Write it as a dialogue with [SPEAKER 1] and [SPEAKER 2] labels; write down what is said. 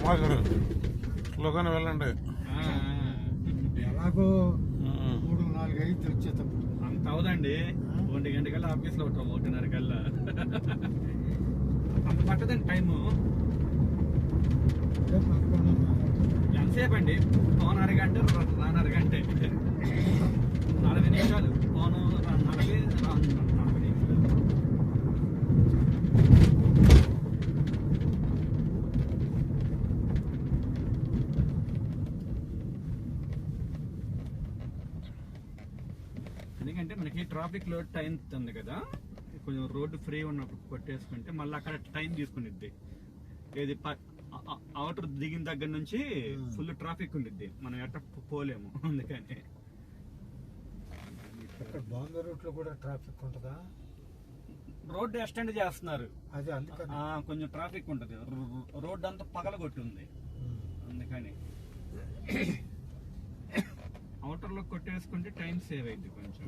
[SPEAKER 1] స్లోగానే వెళ్ళండి.
[SPEAKER 2] ఎలాగో 3-4 అయితే వచ్చేటప్పుడు
[SPEAKER 3] అంత అవదండి. 1 గంట కల్లా ఆఫీస్లో ఉంటాం, 1:30 కల్లా. అంత పట్టదండి టైము. ఎంతసేపు అండి? పోను అరగంట, రాను అరగంట. 40 నిమిషాలు పోను, 40 నిమిషాలు. ఎందుకంటే మనకి ట్రాఫిక్ లో టైం ఉంది కదా, కొంచెం రోడ్డు ఫ్రీ ఉన్నప్పుడు కొట్టేసుకుంటే మళ్ళీ అక్కడ టైం తీసుకునిద్ది. ఏది అవుటర్ దిగిన దగ్గర నుంచి ఫుల్ ట్రాఫిక్ ఉండిద్ది, మనం ఎట్ట పోలేము. అందుకని
[SPEAKER 2] ఇక్కడ బాంబే రూట్ లో కూడా ట్రాఫిక్ ఉంటుందా?
[SPEAKER 3] రోడ్డు ఎక్స్టెండ్ చేస్తున్నారు,
[SPEAKER 2] అదే అందుకని
[SPEAKER 3] కొంచెం ట్రాఫిక్ ఉంటుంది. రోడ్డు అంతా పగలగొట్టి ఉంది, అందుకని అవుటర్ లో కొట్టేసుకుంటే టైం సేవ్ అయింది కొంచెం.